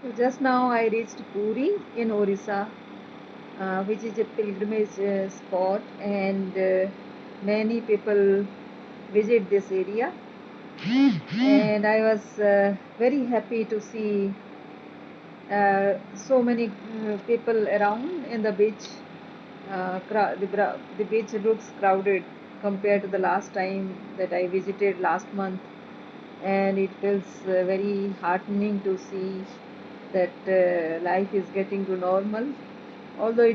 So just now I reached Puri in Orissa, which is a pilgrimage spot, and many people visit this area. And I was very happy to see so many people around in the beach. The beach looks crowded compared to the last time that I visited last month, and it feels very heartening to see that life is getting to normal, although uh,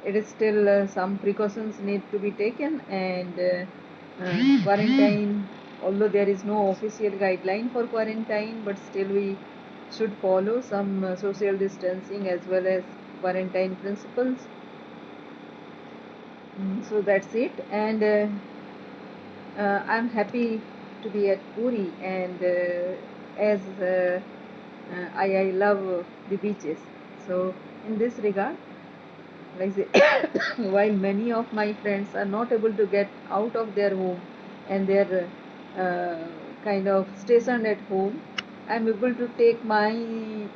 it is still some precautions need to be taken, and quarantine, although there is no official guideline for quarantine, but still we should follow some social distancing as well as quarantine principles. So that's it, and I'm happy to be at Puri, and as I love the beaches. So in this regard, like while many of my friends are not able to get out of their home and they're kind of stationed at home, I'm able to take my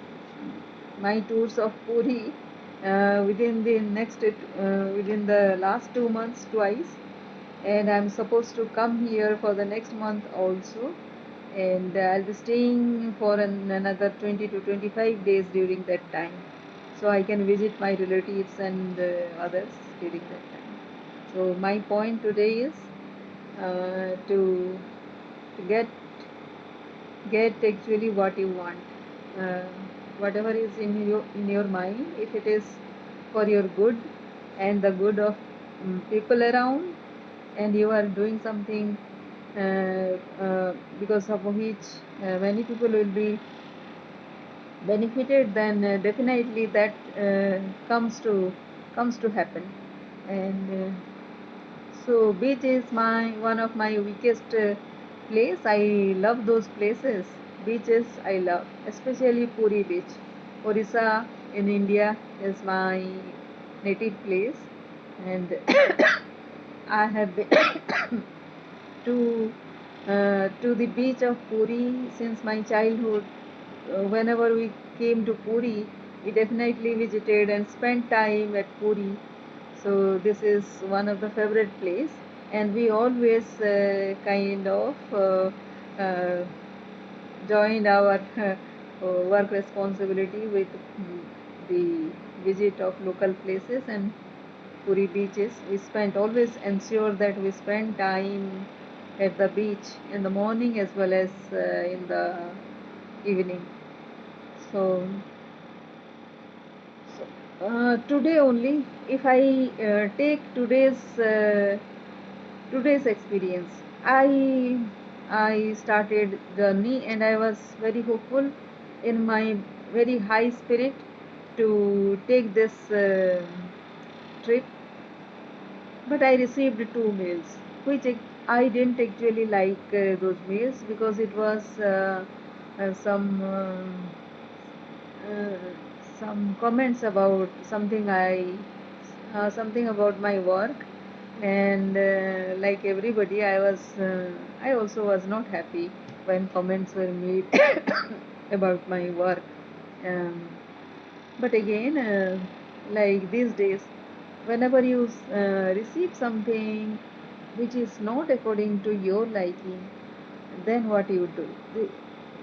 tours of Puri within the last 2 months twice, and I'm supposed to come here for the next month also, and I'll be staying for another 20 to 25 days during that time, so I can visit my relatives and others during that time. So my point today is to get actually what you want, uh, whatever is in your mind, if it is for your good and the good of people around, and you are doing something because of which many people will be benefited, then definitely that comes to happen. And so beach is my one of my weakest place. I love those places. Beaches I love, especially Puri beach. Orissa in India is my native place, and I have been to the beach of Puri since my childhood. Whenever we came to Puri, we definitely visited and spent time at Puri. So this is one of the favorite place, and we always kind of uh, joined our work responsibility with the visit of local places and Puri beaches. We spent always ensure that we spend time at the beach in the morning as well as in the evening. So, today only, if I take today's experience, I started journey, and I was very hopeful in my very high spirit to take this trip, but I received two mails, which I didn't actually like those mails because it was uh, some uh, uh, some comments about something about my work, and like everybody, I also was not happy when comments were made about my work. Um, but again, like these days, whenever you receive something which is not according to your liking, then what you do?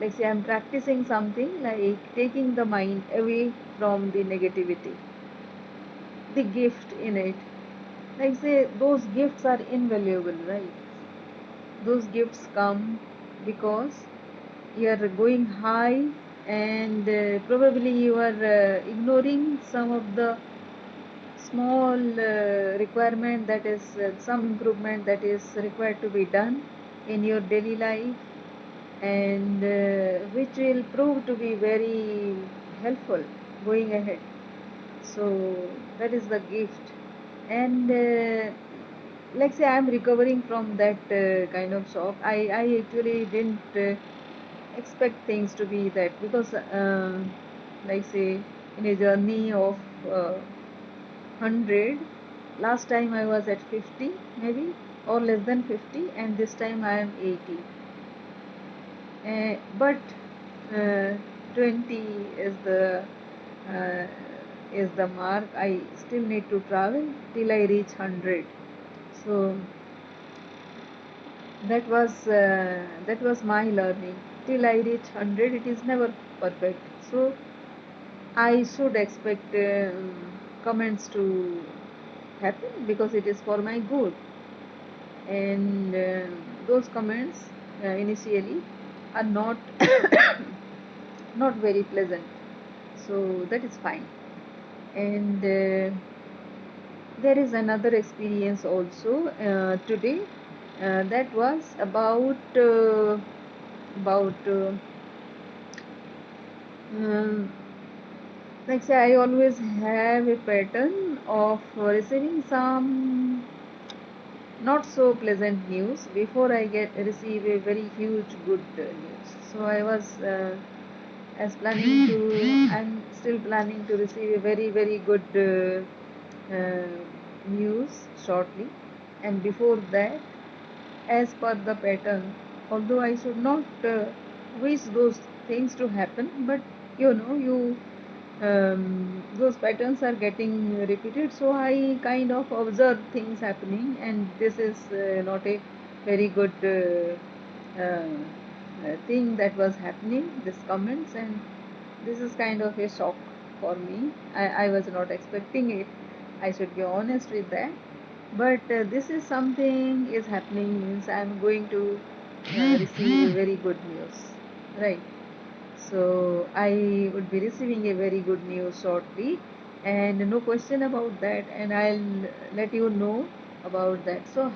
Like say, I'm practicing something like taking the mind away from the negativity, the gift in it. Like say, those gifts are invaluable, right? Those gifts come because you are going high, and probably you are ignoring some of the small requirement, that is some improvement that is required to be done in your daily life, and which will prove to be very helpful going ahead. So that is the gift, and like say, I'm recovering from that kind of shock. I actually didn't expect things to be that, because like say, in a journey of 100, last time I was at 50 maybe, or less than 50, and this time I am 80. But 20 is uh, the mark. I still need to travel till I reach 100. So that was my learning. Till I reach 100, it is never perfect. So I should expect comments to happen because it is for my good. And those comments initially are not not very pleasant. So that is fine. And there is another experience also today that was about um, like say I always have a pattern of receiving some not so pleasant news before I get receive a very huge good news. So I was as planning to I'm still planning to receive a very good news shortly, and before that, as per the pattern, although I should not wish those things to happen, but you those patterns are getting repeated, so I kind of observe things happening, and this is not a very good thing that was happening, this comments, and this is kind of a shock for me. I was not expecting it, I should be honest with that. But this is something is happening means I am going to receive a very good news, right? So I would be receiving a very good news shortly, and no question about that. And I'll let you know about that. So,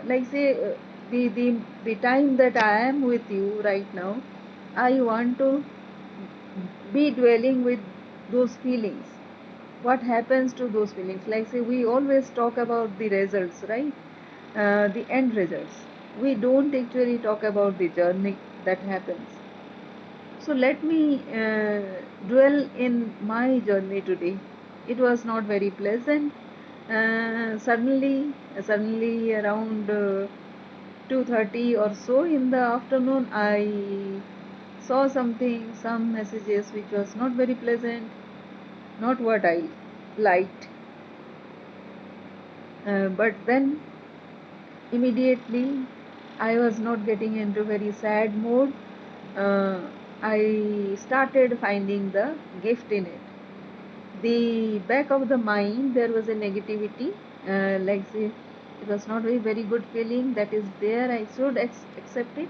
like say, the time that I am with you right now, I want to be dwelling with those feelings. What happens to those feelings? Like say, we always talk about the results, right? The end results. We don't actually talk about the journey that happens. So let me dwell in my journey today. It was not very pleasant. Suddenly around 2:30 or so in the afternoon, I saw some messages which was not very pleasant, not what I liked. But then immediately I was not getting into very sad mode. Uh, I started finding the gift in it. The back of the mind there was a negativity, like say it was not a very good feeling that is there. I should accept it,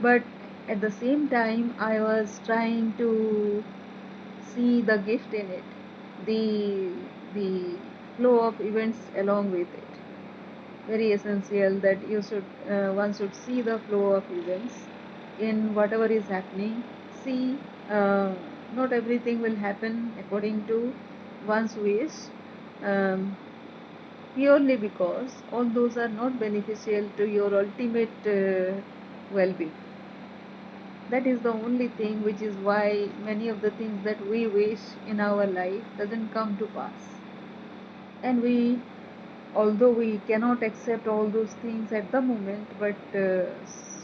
but at the same time I was trying to see the gift in it, the the flow of events along with it. Very essential that you should one should see the flow of events in whatever is happening. See, uh, not everything will happen according to one's wish, um, purely because all those are not beneficial to your ultimate well-being. That is the only thing, which is why many of the things that we wish in our life doesn't come to pass. And we, although we cannot accept all those things at the moment, but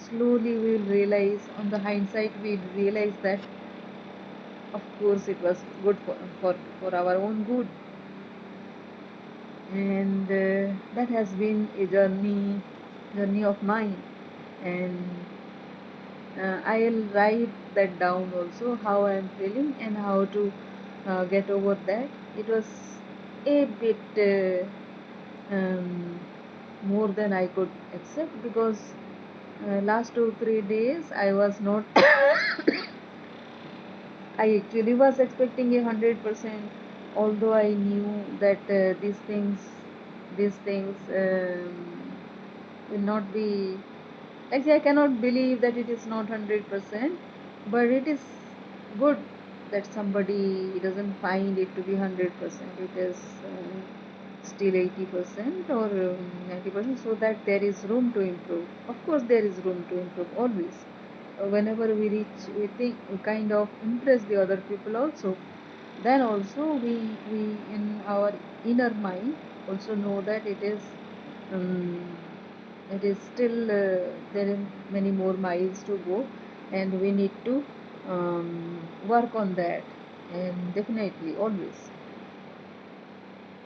slowly we will realize, on the hindsight we realize that of course it was good for our own good. And that has been a journey of mine. And I'll write that down also, how I am feeling and how to get over that. It was a bit um, more than I could accept, because last 2 3 days I was not I actually was expecting 100%, although I knew that these things will not be. Actually, I cannot believe that it is not 100%, but it is good that somebody doesn't find it to be 100%. It is still 80% or 90%, so that there is room to improve. Of course, there is room to improve always. Whenever we reach, we think we kind of impress the other people also. Then also we in our inner mind also know that it is. Um, It is still there are many more miles to go, and we need to work on that, and definitely always.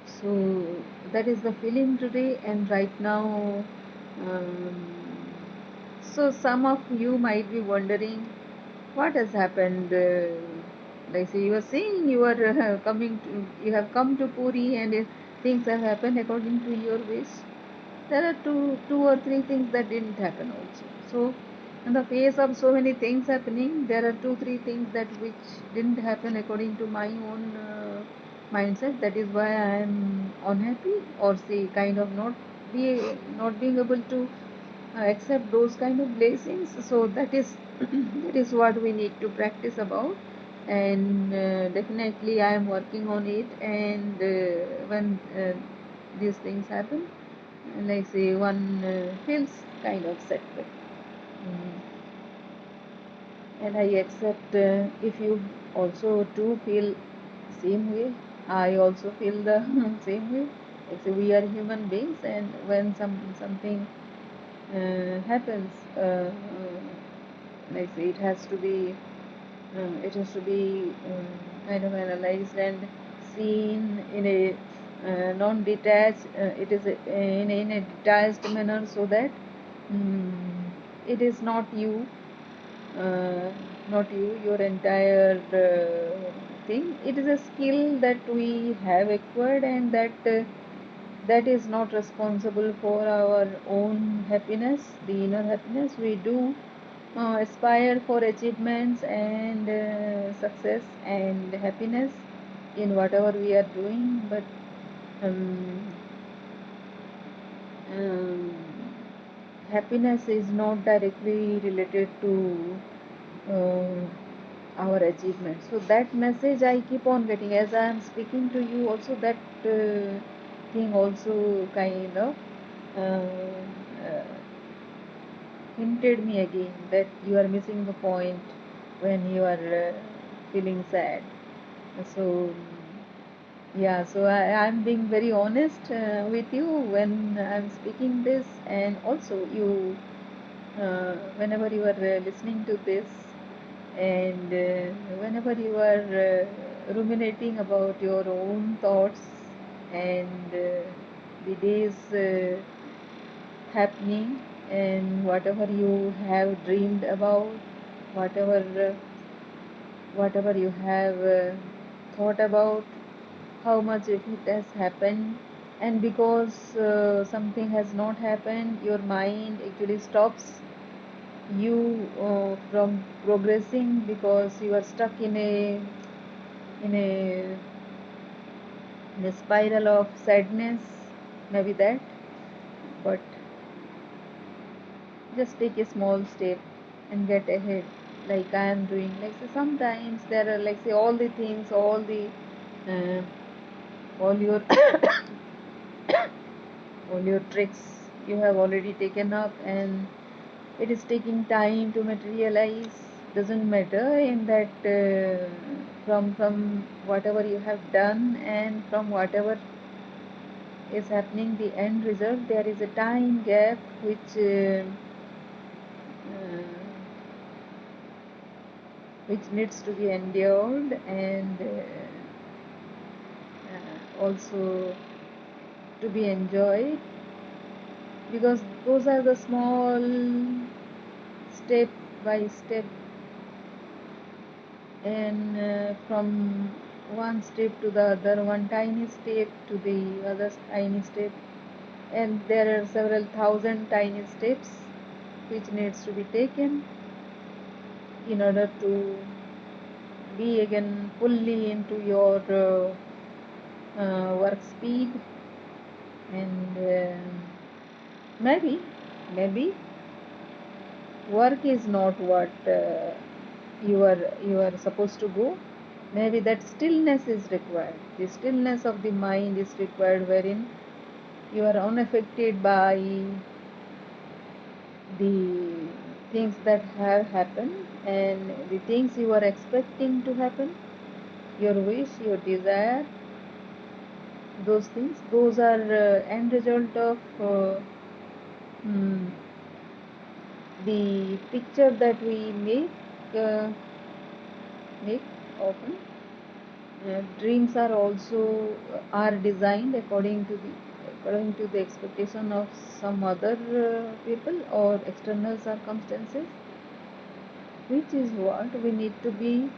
So that is the feeling today, and right now. Um, so some of you might be wondering what has happened. Like say you are saying you are you have come to Puri, and things have happened according to your wish. There are two or three things that didn't happen also. So in the face of so many things happening, there are two three things that which didn't happen according to my own mindset. That is why I am unhappy, or say kind of be not being able to accept those kind of blessings. So that is that is what we need to practice about, and definitely I am working on it. And when these things happen, like say one feels kind of setback. Mm. And I accept, if you also too feel same way, I also feel the same way. Like say we are human beings, and when something happens, like say it has to be kind of analyzed and seen in a non-detached, it is in a detached manner, so that it is not you, uh, not you, your entire thing. It is a skill that we have acquired, and that is not responsible for our own happiness, the inner happiness. We do aspire for achievements and success and happiness in whatever we are doing, but um, um, happiness is not directly related to our achievements. So that message I keep on getting as I am speaking to you. Also, that thing also kind of uh, hinted me again that you are missing the point when you are feeling sad. So yeah, so I'm being very honest with you when I'm speaking this, and also you, whenever you are listening to this, and whenever you are ruminating about your own thoughts, and the days happening, and whatever you have dreamed about, whatever whatever you have thought about, how much if it has happened, and because something has not happened, your mind actually stops you from progressing, because you are stuck in a in a spiral of sadness, maybe that. But just take a small step and get ahead, like I am doing. Like say sometimes there are, like say, all the things, uh, all your all your tricks you have already taken up, and it is taking time to materialize. Doesn't matter in that, from whatever you have done, and from whatever is happening, the end result, there is a time gap which needs to be endured, and also to be enjoyed, because those are the small step by step, and from one step to the other, one tiny step to the other tiny step, and there are several thousand tiny steps which needs to be taken in order to be again fully into your work speed. And maybe maybe work is not what you are supposed to go. Maybe that stillness is required. The stillness of the mind is required, wherein you are unaffected by the things that have happened, and the things you are expecting to happen, your wish, your desire, those things, those are end result of mm, the picture that we uh, make often, dreams are also are designed according to the expectation of some other people or external circumstances, which is what we need to be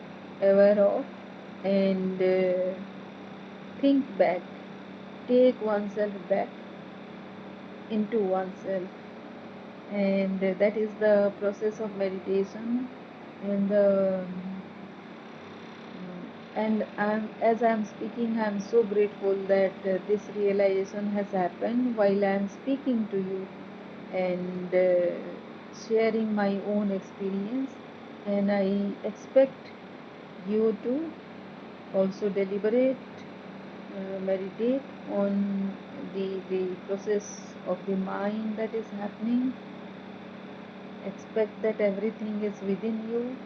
aware of and think back, take oneself back into oneself, and that is the process of meditation. And as I'm speaking, I'm so grateful that this realization has happened while I'm speaking to you and sharing my own experience. And I expect you to also deliberate, meditate on the process of the mind that is happening. Expect that everything is within you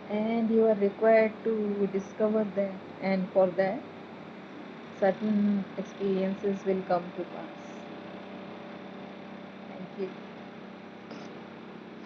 and you are required to discover that, and for that certain experiences will come to pass. Thank you.